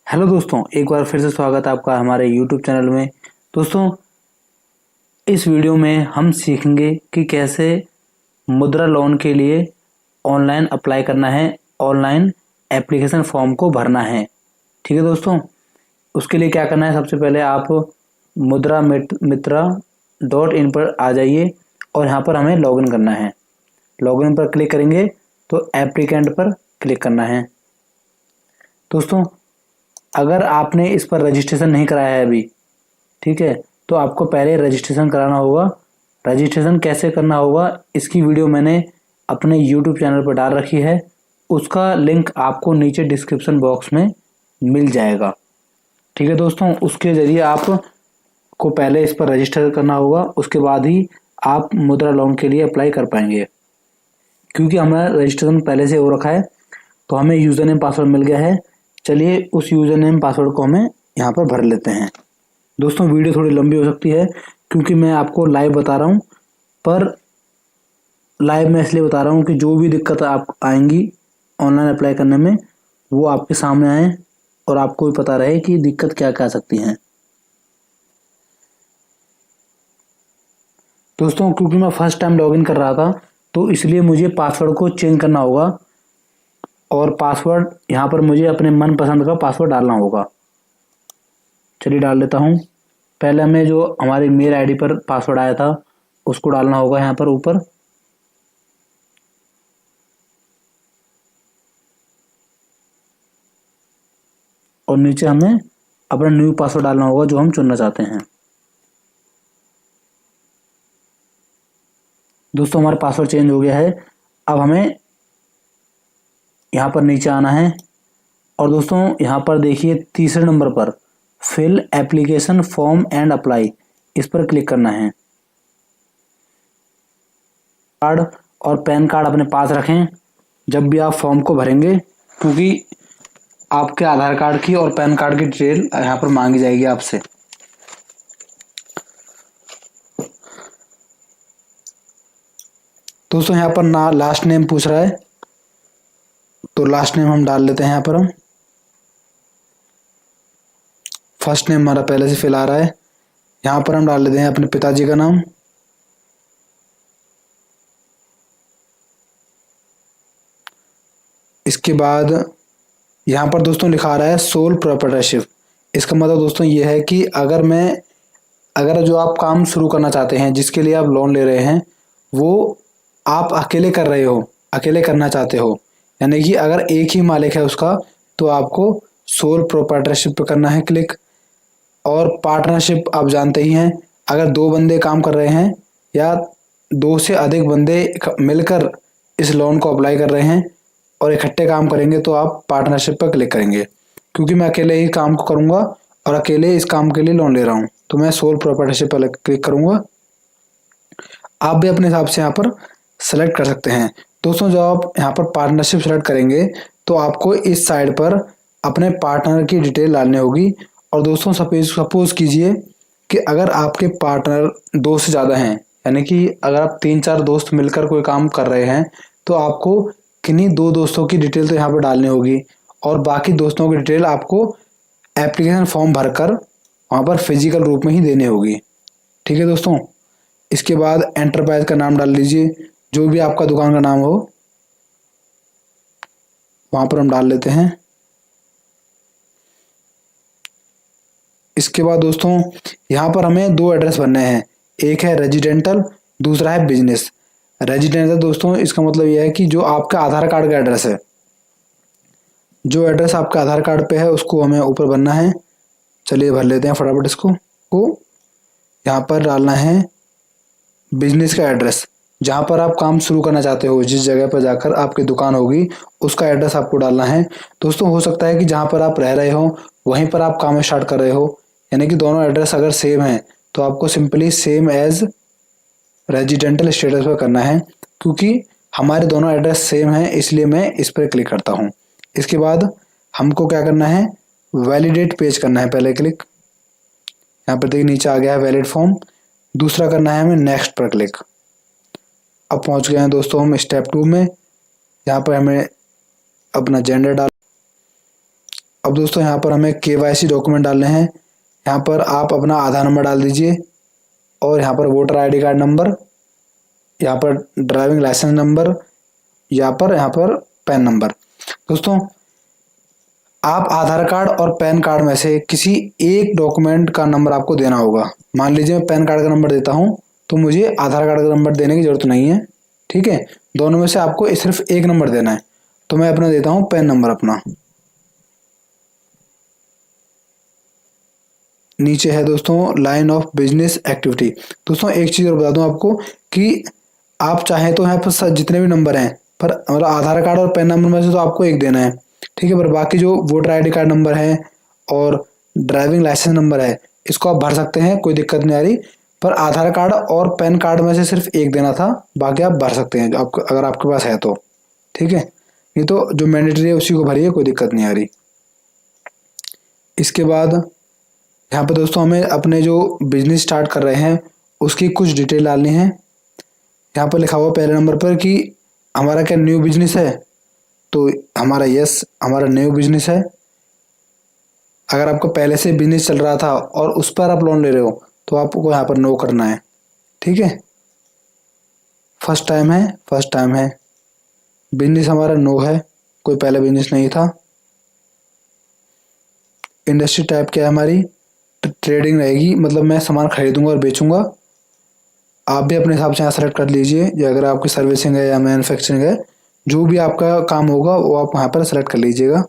Hello दोस्तों, एक बार फिर से स्वागत है आपका हमारे यूट्यूब चैनल में। दोस्तों, इस वीडियो में हम सीखेंगे कि कैसे मुद्रा लोन के लिए ऑनलाइन अप्लाई करना है, ऑनलाइन एप्लीकेशन फॉर्म को भरना है। ठीक है दोस्तों, उसके लिए क्या करना है, सबसे पहले आप मुद्रा मित्रा .in पर आ जाइए और यहाँ पर हमें लॉगिन करना है। लॉगिन पर क्लिक करेंगे तो एप्लीकेंट पर क्लिक करना है। दोस्तों, अगर आपने इस पर रजिस्ट्रेशन नहीं कराया है अभी, ठीक है, तो आपको पहले रजिस्ट्रेशन कराना होगा। रजिस्ट्रेशन कैसे करना होगा इसकी वीडियो मैंने अपने यूट्यूब चैनल पर डाल रखी है, उसका लिंक आपको नीचे डिस्क्रिप्शन बॉक्स में मिल जाएगा। ठीक है दोस्तों, उसके ज़रिए आपको पहले इस पर रजिस्टर करना होगा, उसके बाद ही आप मुद्रा लोन के लिए अप्लाई कर पाएंगे। क्योंकि हमारा रजिस्ट्रेशन पहले से हो रखा है तो हमें यूज़र नेम पासवर्ड मिल गया है। चलिए उस यूज़र नेम पासवर्ड को हमें यहाँ पर भर लेते हैं। दोस्तों, वीडियो थोड़ी लंबी हो सकती है क्योंकि मैं आपको लाइव बता रहा हूँ, पर लाइव में इसलिए बता रहा हूँ कि जो भी दिक्कत आप आएंगी ऑनलाइन अप्लाई करने में वो आपके सामने आए और आपको भी पता रहे कि दिक्कत क्या क्या आ सकती हैं। दोस्तों, क्योंकि मैं फर्स्ट टाइम लॉगिन कर रहा था तो इसलिए मुझे पासवर्ड को चेंज करना होगा और पासवर्ड यहाँ पर मुझे अपने मनपसंद का पासवर्ड डालना होगा। चलिए डाल लेता हूँ। पहले हमें जो हमारी मेल आईडी पर पासवर्ड आया था उसको डालना होगा यहाँ पर ऊपर। और नीचे हमें अपना न्यू पासवर्ड डालना होगा जो हम चुनना चाहते हैं। दोस्तों, हमारा पासवर्ड चेंज हो गया है। अब हमें यहाँ पर नीचे आना है और दोस्तों यहाँ पर देखिए तीसरे नंबर पर fill application form and apply, इस पर क्लिक करना है। कार्ड और पैन कार्ड अपने पास रखें जब भी आप फॉर्म को भरेंगे, क्योंकि आपके आधार कार्ड की और पैन कार्ड की डिटेल यहाँ पर मांगी जाएगी आपसे। दोस्तों, यहाँ पर ना लास्ट नेम पूछ रहा है तो लास्ट नेम हम डाल लेते हैं। यहाँ पर हम फर्स्ट नेम हमारा पहले से फिल आ रहा है, यहाँ पर हम डाल लेते हैं अपने पिताजी का नाम। इसके बाद यहाँ पर दोस्तों लिखा रहा है सोल प्रोप्राइटरशिप। इसका मतलब दोस्तों ये है कि अगर जो आप काम शुरू करना चाहते हैं, जिसके लिए आप लोन ले रहे हैं, वो आप अकेले कर रहे हो, अकेले करना चाहते हो, यानी कि अगर एक ही मालिक है उसका, तो आपको सोल प्रोप्राइटरशिप पे करना है क्लिक। और पार्टनरशिप आप जानते ही हैं, अगर दो बंदे काम कर रहे हैं या दो से अधिक बंदे मिलकर इस लोन को अप्लाई कर रहे हैं और इकट्ठे काम करेंगे तो आप पार्टनरशिप पर क्लिक करेंगे। क्योंकि मैं अकेले ही काम को करूँगा और अकेले इस काम के लिए लोन ले रहा हूँ तो मैं सोल प्रोप्राइटरशिप पर क्लिक करूँगा। आप भी अपने हिसाब से यहाँ पर सेलेक्ट कर सकते हैं। दोस्तों, जब आप यहाँ पर पार्टनरशिप सेलेक्ट करेंगे तो आपको इस साइड पर अपने पार्टनर की डिटेल डालनी होगी। और दोस्तों, सपोज कीजिए कि अगर आपके पार्टनर दो से ज़्यादा हैं, यानी कि अगर आप 3-4 दोस्त मिलकर कोई काम कर रहे हैं तो आपको किन्हीं दो दोस्तों की डिटेल तो यहाँ पर डालनी होगी और बाकी दोस्तों की डिटेल आपको एप्लीकेशन फॉर्म भरकर वहाँ पर फिजिकल रूप में ही देनी होगी। ठीक है दोस्तों, इसके बाद एंटरप्राइज का नाम डाल लीजिए, जो भी आपका दुकान का नाम हो वहाँ पर हम डाल लेते हैं। इसके बाद दोस्तों यहाँ पर हमें दो एड्रेस भरने हैं, एक है रेजिडेंटल, दूसरा है बिजनेस। रेजिडेंटल दोस्तों इसका मतलब यह है कि जो आपका आधार कार्ड का एड्रेस है, जो एड्रेस आपका आधार कार्ड पे है उसको हमें ऊपर भरना है। चलिए भर लेते हैं फटाफट इसको। यहाँ पर डालना है बिजनेस का एड्रेस, जहाँ पर आप काम शुरू करना चाहते हो, जिस जगह पर जाकर आपकी दुकान होगी उसका एड्रेस आपको डालना है। दोस्तों, हो सकता है कि जहाँ पर आप रह रहे हो वहीं पर आप काम स्टार्ट कर रहे हो, यानी कि दोनों एड्रेस अगर सेम है तो आपको simply same as residential status पर करना है। क्योंकि हमारे दोनों एड्रेस सेम है इसलिए मैं इस पर क्लिक करता हूँ। इसके बाद हमको क्या करना है, वैलिडेट पेज करना है पहले क्लिक। यहाँ पर देखिए नीचे आ गया है वैलिड फॉर्म। दूसरा करना है हमें नेक्स्ट पर क्लिक। अब पहुँच गए हैं दोस्तों हम स्टेप 2 में। यहाँ पर हमें अपना जेंडर डाल, अब दोस्तों यहाँ पर हमें KYC डॉक्यूमेंट डालने हैं। यहाँ पर आप अपना आधार नंबर डाल दीजिए और यहाँ पर वोटर ID कार्ड नंबर, यहाँ पर ड्राइविंग लाइसेंस नंबर, यहाँ पर पैन नंबर। दोस्तों आप आधार कार्ड और पैन कार्ड में से किसी एक डॉक्यूमेंट का नंबर आपको देना होगा। मान लीजिए मैं पैन कार्ड का नंबर देता हूँ तो मुझे आधार कार्ड का नंबर देने की जरूरत नहीं है, ठीक है। दोनों में से आपको सिर्फ एक नंबर देना है। तो मैं अपना देता हूँ पैन नंबर अपना। नीचे है दोस्तों लाइन ऑफ बिजनेस एक्टिविटी। दोस्तों एक चीज और बता दूं आपको कि आप चाहें तो यहाँ पर जितने भी नंबर हैं, पर मतलब आधार कार्ड और पैन नंबर में से तो आपको एक देना है, ठीक है। पर बाकी जो वोटर ID कार्ड नंबर है और ड्राइविंग लाइसेंस नंबर है, इसको आप भर सकते हैं, कोई दिक्कत नहीं आ रही। पर आधार कार्ड और पैन कार्ड में से सिर्फ एक देना था, बाकी आप भर सकते हैं अगर आपके पास है तो, ठीक है। नहीं तो जो मैंडेटरी है उसी को भरिए, कोई दिक्कत नहीं आ रही। इसके बाद यहाँ पे दोस्तों हमें अपने जो बिजनेस स्टार्ट कर रहे हैं उसकी कुछ डिटेल डालनी है। यहाँ पर लिखा हुआ पहले नंबर पर कि हमारा क्या न्यू बिजनेस है, तो हमारा यस, हमारा न्यू बिजनेस है। अगर आपका पहले से बिजनेस चल रहा था और उस पर आप लोन ले रहे हो तो आपको यहाँ पर नो करना है, ठीक है। फर्स्ट टाइम है। बिजनेस हमारा नो है, कोई पहले बिजनेस नहीं था। इंडस्ट्री टाइप क्या है हमारी, ट्रेडिंग रहेगी, मतलब मैं सामान खरीदूंगा और बेचूंगा। आप भी अपने हिसाब से यहाँ सेलेक्ट कर लीजिए, या अगर आपकी सर्विसिंग है या मैन्युफैक्चरिंग है, जो भी आपका काम होगा वो आप यहाँ पर सेलेक्ट कर लीजिएगा।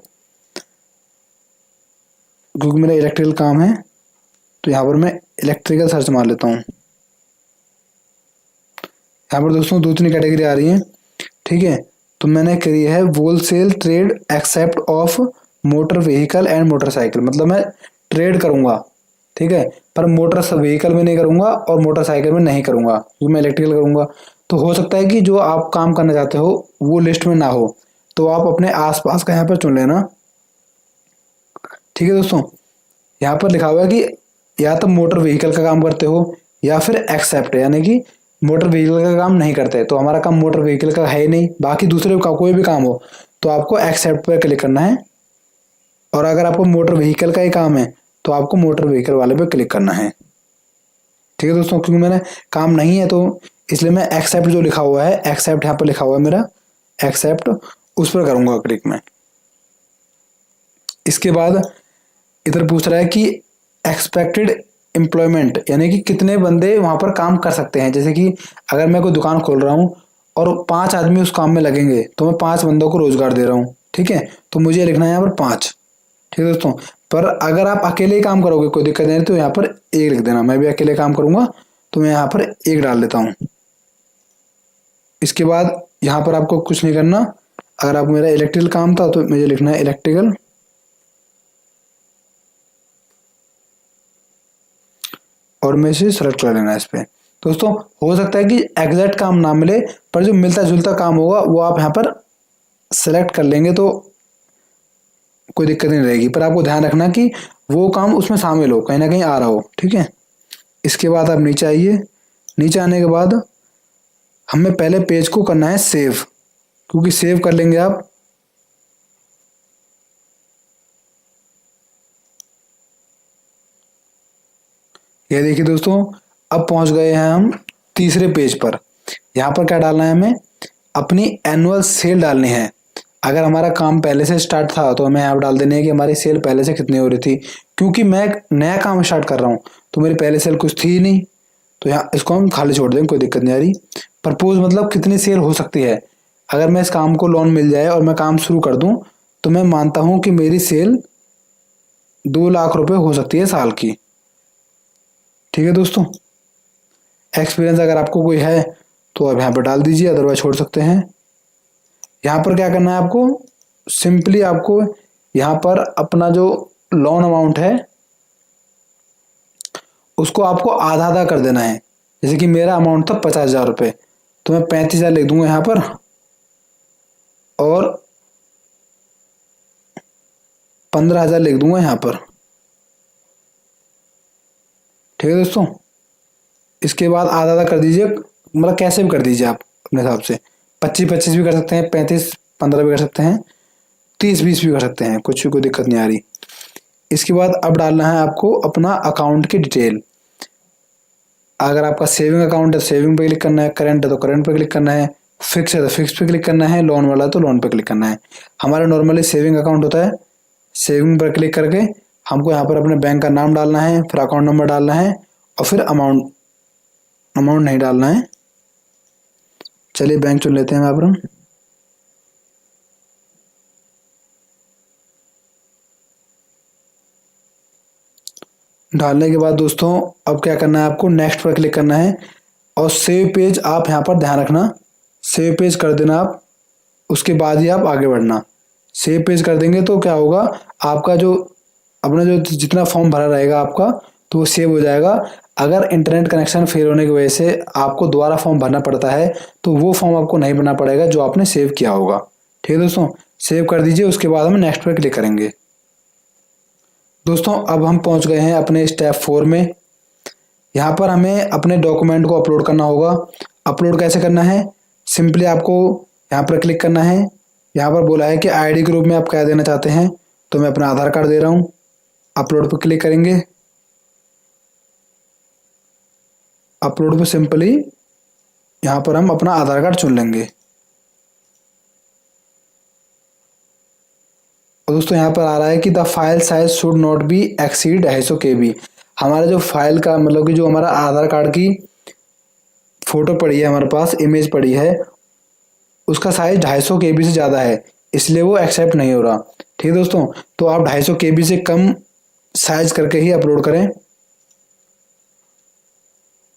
क्योंकि मेरा इलेक्ट्रिकल काम है तो यहाँ पर मैं इलेक्ट्रिकल सर्च मार लेता हूँ। यहाँ पर दोस्तों 2-3 कैटेगरी आ रही हैं, ठीक है। तो मैंने करी है wholesale trade except of motor vehicle and motorcycle, मतलब मैं ट्रेड करूंगा, ठीक है, पर मोटर व्हीकल में नहीं करूंगा और मोटरसाइकिल में नहीं करूंगा, क्योंकि मैं इलेक्ट्रिकल करूंगा। तो हो सकता है कि जो आप काम करना चाहते हो वो लिस्ट में ना हो, तो आप अपने आसपास का यहाँ पर चुन लेना, ठीक है दोस्तों। यहाँ पर लिखा हुआ है कि या तो मोटर व्हीकल का काम करते हो या फिर एक्सेप्ट, यानी कि मोटर व्हीकल का काम नहीं करते। तो हमारा काम मोटर व्हीकल का है ही नहीं, बाकी दूसरे का कोई भी काम हो तो आपको एक्सेप्ट पर क्लिक करना है। और अगर आपको मोटर व्हीकल का ही काम है तो आपको मोटर व्हीकल वाले पे क्लिक करना है, ठीक है दोस्तों। क्योंकि मैंने काम नहीं है तो इसलिए मैं एक्सेप्ट जो लिखा हुआ है, एक्सेप्ट यहाँ पर लिखा हुआ है मेरा एक्सेप्ट, उस पर करूंगा क्लिक में। इसके बाद इधर पूछ रहा है कि एक्सपेक्टेड एम्प्लॉयमेंट, यानी कि कितने बंदे वहां पर काम कर सकते हैं। जैसे कि अगर मैं कोई दुकान खोल रहा हूँ और 5 आदमी उस काम में लगेंगे तो मैं 5 बंदों को रोजगार दे रहा हूँ, ठीक है। तो मुझे लिखना है यहाँ पर 5, ठीक है दोस्तों। पर अगर आप अकेले ही काम करोगे कोई दिक्कत नहीं, तो यहाँ पर 1 लिख देना। मैं भी अकेले काम करूंगा तो मैं यहाँ पर 1 डाल देता हूँ। इसके बाद यहाँ पर आपको कुछ नहीं करना। अगर आप मेरा इलेक्ट्रिकल काम था तो मुझे लिखना है इलेक्ट्रिकल, और मैं इसे सेलेक्ट कर लेना है इस पे। दोस्तों हो सकता है कि एग्जैक्ट काम ना मिले, पर जो मिलता जुलता काम होगा वो आप यहाँ पर सेलेक्ट कर लेंगे तो कोई दिक्कत नहीं रहेगी। पर आपको ध्यान रखना कि वो काम उसमें शामिल हो, कहीं ना कहीं आ रहा हो, ठीक है। इसके बाद आप नीचे आइए। नीचे आने के बाद हमें पहले पेज को करना है सेव, क्योंकि सेव कर लेंगे आप ये देखिए दोस्तों, अब पहुंच गए हैं हम तीसरे पेज पर। यहाँ पर क्या डालना है, हमें अपनी एनुअल सेल डालनी है। अगर हमारा काम पहले से स्टार्ट था तो हमें यहाँ पर डाल देनी है कि हमारी सेल पहले से कितनी हो रही थी। क्योंकि मैं नया काम स्टार्ट कर रहा हूँ तो मेरी पहले सेल कुछ थी ही नहीं, तो यहाँ इसको हम खाली छोड़ देंगे, कोई दिक्कत नहीं आ रही। प्रपोज मतलब कितनी सेल हो सकती है। अगर मैं इस काम को लोन मिल जाए और मैं काम शुरू कर दूं तो मैं मानता हूं कि मेरी सेल 2 लाख रुपए हो सकती है साल की, ठीक है दोस्तों। एक्सपीरियंस अगर आपको कोई है तो आप यहाँ पर डाल दीजिए, अदरवाइज छोड़ सकते हैं। यहाँ पर क्या करना है आपको, सिंपली आपको यहाँ पर अपना जो लोन अमाउंट है उसको आपको आधा आधा कर देना है। जैसे कि मेरा अमाउंट था 50,000 रुपये, तो मैं 35,000 लिख दूंगा यहाँ पर, और 15,000 लिख दूंगा यहाँ पर, ठीक है दोस्तों। इसके बाद आधा आधा कर दीजिए, मतलब कैसे भी कर दीजिए आप अपने हिसाब से, 25-25 भी कर सकते हैं, 35-15 भी कर सकते हैं। 30-20 भी कर सकते हैं, कुछ भी कोई दिक्कत नहीं आ रही। इसके बाद अब डालना है आपको अपना अकाउंट की डिटेल। अगर आपका सेविंग अकाउंट है तो सेविंग पे क्लिक करना है, करंट है तो करंट पे क्लिक करना है, फिक्स है तो फिक्स पे क्लिक करना है, लोन वाला है तो लोन पे क्लिक करना है। हमारा नॉर्मली सेविंग अकाउंट होता है, सेविंग पर क्लिक करके हमको यहाँ पर अपने बैंक का नाम डालना है, फिर अकाउंट नंबर डालना है और फिर अमाउंट नहीं डालना है। चलिए बैंक चुन लेते हैं यहाँ पर हम। डालने के बाद दोस्तों अब क्या करना है, आपको नेक्स्ट पर क्लिक करना है और सेव पेज आप यहाँ पर ध्यान रखना, सेव पेज कर देना आप, उसके बाद ही आप आगे बढ़ना। सेव पेज कर देंगे तो क्या होगा, आपका जो अपना जो जितना फॉर्म भरा रहेगा आपका तो वो सेव हो जाएगा। अगर इंटरनेट कनेक्शन फेल होने की वजह से आपको दोबारा फॉर्म भरना पड़ता है तो वो फॉर्म आपको नहीं भरना पड़ेगा जो आपने सेव किया होगा। ठीक है दोस्तों, सेव कर दीजिए, उसके बाद हम नेक्स्ट पर क्लिक करेंगे। दोस्तों अब हम पहुंच गए हैं अपने स्टेप 4 में। यहाँ पर हमें अपने डॉक्यूमेंट को अपलोड करना होगा। अपलोड कैसे करना है, सिंपली आपको यहाँ पर क्लिक करना है। यहाँ पर बोला है कि आईडी के रूप में आप क्या देना चाहते हैं, तो मैं अपना आधार कार्ड दे रहा हूँ। अपलोड पर क्लिक करेंगे। अपलोड पर सिंपली यहाँ पर हम अपना आधार कार्ड चुन लेंगे। और दोस्तों यहाँ पर आ रहा है कि the file size should not be exceed 250 KB। हमारा जो फाइल का मतलब कि जो हमारा आधार कार्ड की फोटो पड़ी है, हमारे पास इमेज पड़ी है, उसका साइज 250 KB से ज़्यादा है, इसलिए वो एक्सेप्ट नहीं हो रहा। ठीक है दोस्तों, तो आप 250 KB से कम साइज करके ही अपलोड करें,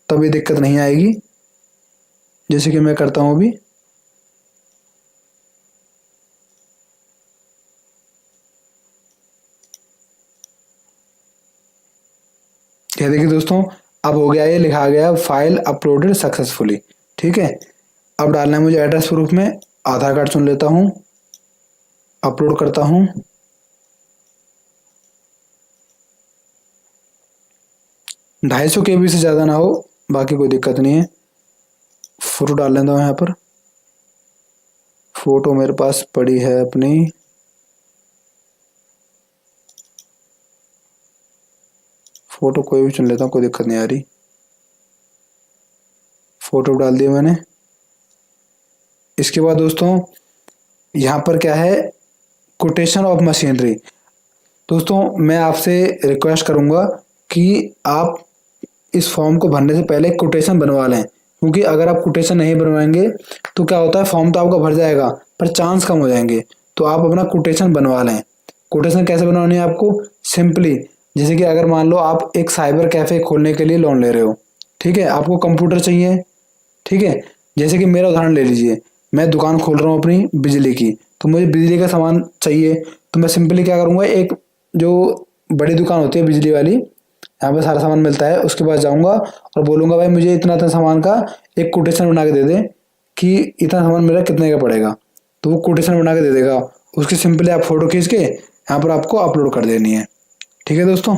तभी दिक्कत नहीं आएगी, जैसे कि मैं करता हूँ अभी। ये देखिए दोस्तों, अब हो गया, ये लिखा गया फाइल अपलोडेड सक्सेसफुली। ठीक है, अब डालना है मुझे एड्रेस प्रूफ में, आधार कार्ड चुन लेता हूँ, अपलोड करता हूँ। ढाई सौ KB से ज़्यादा ना हो, बाकी कोई दिक्कत नहीं है। फोटो डाल लेता हूँ यहाँ पर, फोटो मेरे पास पड़ी है अपनी। फोटो कोई भी चुन लेता हूँ, कोई दिक्कत नहीं आ रही। फोटो डाल दिया मैंने। इसके बाद दोस्तों यहाँ पर क्या है, कोटेशन ऑफ मशीनरी। दोस्तों मैं आपसे रिक्वेस्ट करूँगा कि आप इस फॉर्म को भरने से पहले कोटेशन बनवा लें, क्योंकि अगर आप कोटेशन नहीं बनवाएंगे तो क्या होता है, फॉर्म तो आपका भर जाएगा पर चांस कम हो जाएंगे। तो आप अपना कोटेशन बनवा लें। कोटेशन कैसे बनवानी है आपको, सिंपली जैसे कि अगर मान लो आप एक साइबर कैफे खोलने के लिए लोन ले रहे हो, ठीक है, आपको कंप्यूटर चाहिए। ठीक है, जैसे कि मेरा उदाहरण ले लीजिए, मैं दुकान खोल रहा हूँ अपनी बिजली की, तो मुझे बिजली का सामान चाहिए, तो मैं सिंपली क्या करूँगा, एक जो बड़ी दुकान होती है बिजली वाली, यहाँ पे सारा सामान मिलता है, उसके पास जाऊँगा और बोलूँगा भाई मुझे इतना इतना सामान का एक कोटेशन बना के दे दे कि इतना सामान मेरा कितने का पड़ेगा, तो वो कोटेशन बना के दे देगा। उसकी सिंपली आप फोटो खींच के यहाँ पर आपको अपलोड कर देनी है। ठीक है दोस्तों,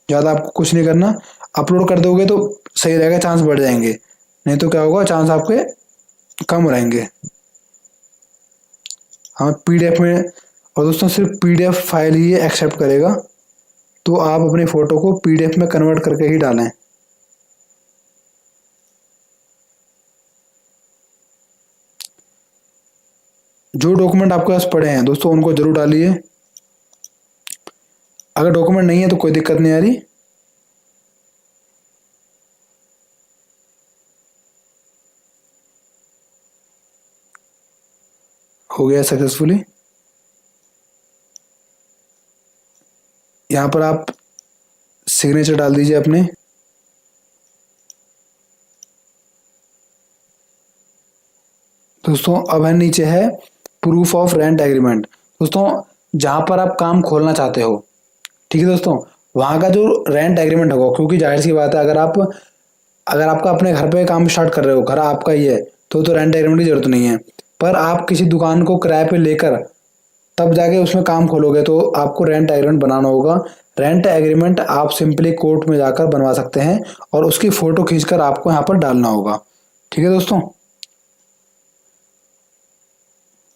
ज़्यादा आपको कुछ नहीं करना, अपलोड कर दोगे तो सही रहेगा, चांस बढ़ जाएंगे, नहीं तो क्या होगा, चांस आपके कम रहेंगे। हाँ PDF में, और दोस्तों सिर्फ PDF फाइल ही एक्सेप्ट करेगा, तो आप अपनी फ़ोटो को PDF में कन्वर्ट करके ही डालें। जो डॉक्यूमेंट आपके पास पड़े हैं दोस्तों उनको जरूर डालिए। अगर डॉक्यूमेंट नहीं है तो कोई दिक्कत नहीं आ रही। हो गया सक्सेसफुली। यहाँ पर आप सिग्नेचर डाल दीजिए अपने। दोस्तों अब है नीचे है प्रूफ ऑफ रेंट एग्रीमेंट। दोस्तों जहाँ पर आप काम खोलना चाहते हो, ठीक है दोस्तों, वहाँ का जो रेंट एग्रीमेंट होगा, क्योंकि जाहिर सी बात है अगर आपका अपने घर पे काम स्टार्ट कर रहे हो, घर आपका ही है, तो रेंट एग्रीमेंट की जरूरत नहीं है। पर आप किसी दुकान को किराए पे लेकर तब जाके उसमें काम खोलोगे तो आपको रेंट एग्रीमेंट बनाना होगा। रेंट एग्रीमेंट आप सिंपली कोर्ट में जाकर बनवा सकते हैं और उसकी फोटो खींचकर आपको यहाँ पर डालना होगा। ठीक है दोस्तों,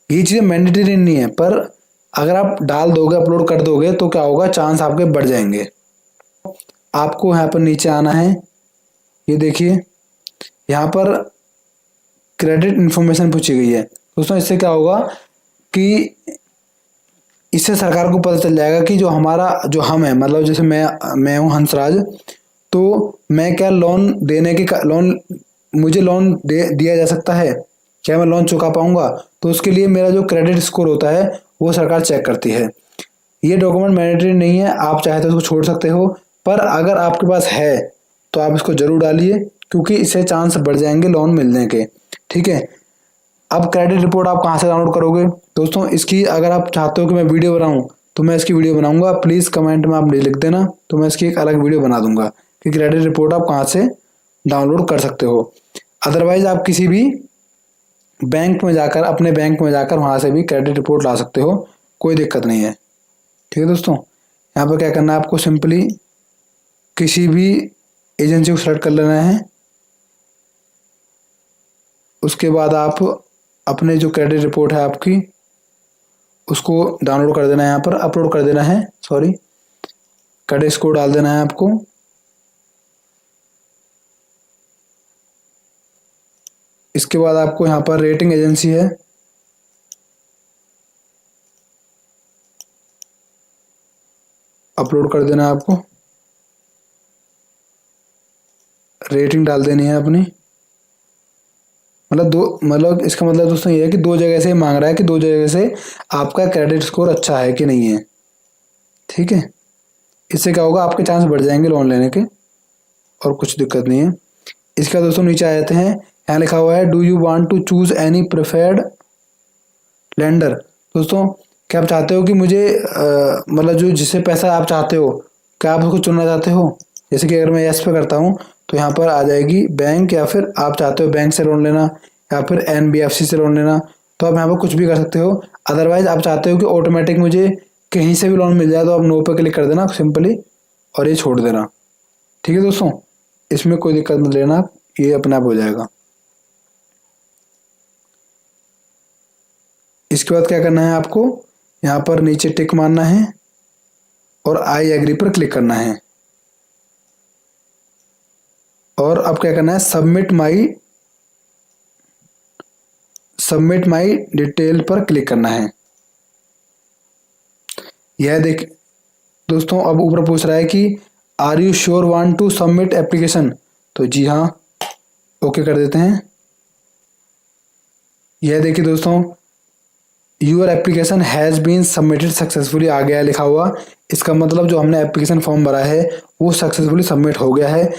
ये चीज़ें मैंडेटरी नहीं है, पर अगर आप डाल दोगे, अपलोड कर दोगे तो क्या होगा, चांस आपके बढ़ जाएंगे। आपको यहाँ पर नीचे आना है, ये देखिए यहाँ पर क्रेडिट इन्फॉर्मेशन पूछी गई है दोस्तों। इससे क्या होगा कि इससे सरकार को पता चल जाएगा कि जो हमारा जो हम है, मतलब जैसे मैं हूँ हंसराज, तो मैं क्या लोन देने के लोन मुझे लोन दिया जा सकता है, क्या मैं लोन चुका पाऊंगा, तो उसके लिए मेरा जो क्रेडिट स्कोर होता है वो सरकार चेक करती है। ये डॉक्यूमेंट मैंडेटरी नहीं है, आप चाहे तो इसको छोड़ सकते हो, पर अगर आपके पास है तो आप इसको जरूर डालिए, क्योंकि इससे चांस बढ़ जाएंगे लोन मिलने के। ठीक है, अब क्रेडिट रिपोर्ट आप कहाँ से डाउनलोड करोगे दोस्तों, इसकी अगर आप चाहते हो कि मैं वीडियो बनाऊं तो मैं इसकी वीडियो बनाऊंगा, प्लीज़ कमेंट में आप लिख देना, तो मैं इसकी एक अलग वीडियो बना दूंगा कि क्रेडिट रिपोर्ट आप कहाँ से डाउनलोड कर सकते हो। अदरवाइज आप किसी भी बैंक में जाकर, अपने बैंक में जाकर वहाँ से भी क्रेडिट रिपोर्ट ला सकते हो, कोई दिक्कत नहीं है। ठीक है दोस्तों, यहाँ पर क्या करना है आपको, सिंपली किसी भी एजेंसी को सेलेक्ट कर लेना है। उसके बाद आप अपने जो क्रेडिट रिपोर्ट है आपकी, उसको डाउनलोड कर देना है, यहाँ पर अपलोड कर देना है, सॉरी, क्रेडिट स्कोर डाल देना है आपको। इसके बाद आपको यहाँ पर रेटिंग एजेंसी है, अपलोड कर देना है आपको, रेटिंग डाल देनी है अपनी। मतलब इसका मतलब दोस्तों ये है कि दो जगह से मांग रहा है कि दो जगह से आपका क्रेडिट स्कोर अच्छा है कि नहीं है। ठीक है, इससे क्या होगा, आपके चांस बढ़ जाएंगे लोन लेने के, और कुछ दिक्कत नहीं है। इसका दोस्तों नीचे आ जाते हैं, यहाँ लिखा हुआ है do you want to choose any preferred lender. दोस्तों क्या आप चाहते हो कि मुझे मतलब जो जिससे पैसा आप चाहते हो, क्या आप उसको चुनना चाहते हो। जैसे कि अगर मैं यस पे करता हूँ तो यहाँ पर आ जाएगी बैंक, या फिर आप चाहते हो बैंक से लोन लेना या फिर NBFC से लोन लेना, तो आप यहाँ पर कुछ भी कर सकते हो। अदरवाइज आप चाहते हो कि ऑटोमेटिक मुझे कहीं से भी लोन मिल जाए, तो आप नो पे क्लिक कर देना सिंपली, और ये छोड़ देना। ठीक है दोस्तों, इसमें कोई दिक्कत मत लेना आप, ये अपने आप हो जाएगा। इसके बाद क्या करना है आपको, यहाँ पर नीचे टिक मारना है और आई एग्री पर क्लिक करना है, और अब क्या करना है, सबमिट माई डिटेल पर क्लिक करना है। यह देख दोस्तों, अब ऊपर पूछ रहा है कि are you sure want to submit application, तो जी हाँ, ओके कर देते हैं। यह देखिए दोस्तों, your application has been submitted successfully आ गया है लिखा हुआ। इसका मतलब जो हमने एप्लीकेशन फॉर्म भरा है वो सक्सेसफुली सबमिट हो गया है,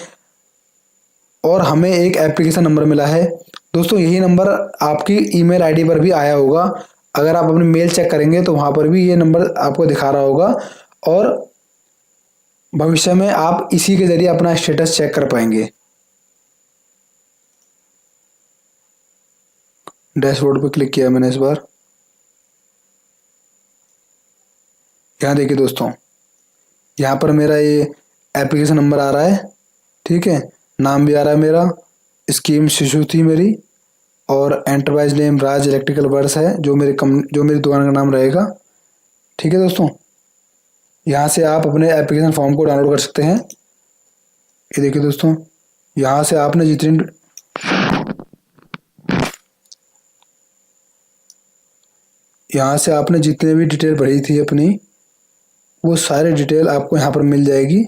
और हमें एक एप्लीकेशन नंबर मिला है। दोस्तों यही नंबर आपकी ईमेल आईडी पर भी आया होगा, अगर आप अपनी मेल चेक करेंगे तो वहाँ पर भी ये नंबर आपको दिखा रहा होगा, और भविष्य में आप इसी के जरिए अपना स्टेटस चेक कर पाएंगे। डैशबोर्ड पर क्लिक किया मैंने इस बार। यहाँ देखिए दोस्तों, यहाँ पर मेरा ये एप्लीकेशन नंबर आ रहा है। ठीक है, नाम भी आ रहा है मेरा, स्कीम शिशु थी मेरी, और एंटरप्राइज नेम राज इलेक्ट्रिकल वर्क्स है, जो मेरी दुकान का नाम रहेगा। ठीक है दोस्तों, यहाँ से आप अपने एप्लीकेशन फॉर्म को डाउनलोड कर सकते हैं। ये देखिए दोस्तों, यहाँ से आपने जितने भी डिटेल भरी थी अपनी, वो सारे डिटेल आपको यहाँ पर मिल जाएगी,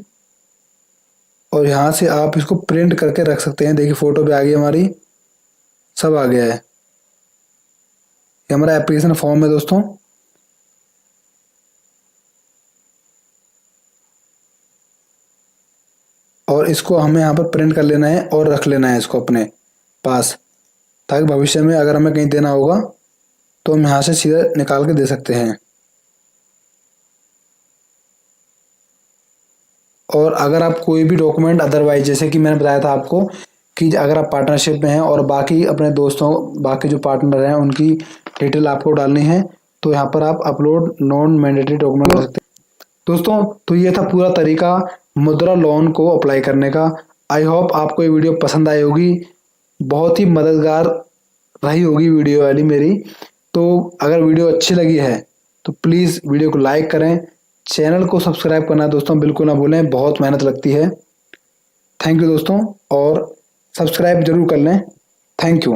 और यहाँ से आप इसको प्रिंट करके रख सकते हैं। देखिए फोटो भी आ गई हमारी, सब आ गया है। ये हमारा एप्लीकेशन फॉर्म है दोस्तों। और इसको हमें यहाँ पर प्रिंट कर लेना है और रख लेना है इसको अपने पास, ताकि भविष्य में अगर हमें कहीं देना होगा तो हम यहाँ से सीधा निकाल के दे सकते हैं। और अगर आप कोई भी डॉक्यूमेंट अदरवाइज, जैसे कि मैंने बताया था आपको कि अगर आप पार्टनरशिप में हैं और बाकी अपने दोस्तों, बाकी जो पार्टनर हैं उनकी डिटेल आपको डालनी है, तो यहाँ पर आप अपलोड नॉन मैंडेटरी डॉक्यूमेंट कर सकते हैं। दोस्तों तो ये था पूरा तरीका मुद्रा लोन को अप्लाई करने का। आई होप आपको ये वीडियो पसंद आई होगी, बहुत ही मददगार रही होगी वीडियो वाली मेरी। तो अगर वीडियो अच्छी लगी है तो प्लीज़ वीडियो को लाइक करें, चैनल को सब्सक्राइब करना दोस्तों बिल्कुल ना भूलें, बहुत मेहनत लगती है। थैंक यू दोस्तों, और सब्सक्राइब जरूर कर लें। Thank you.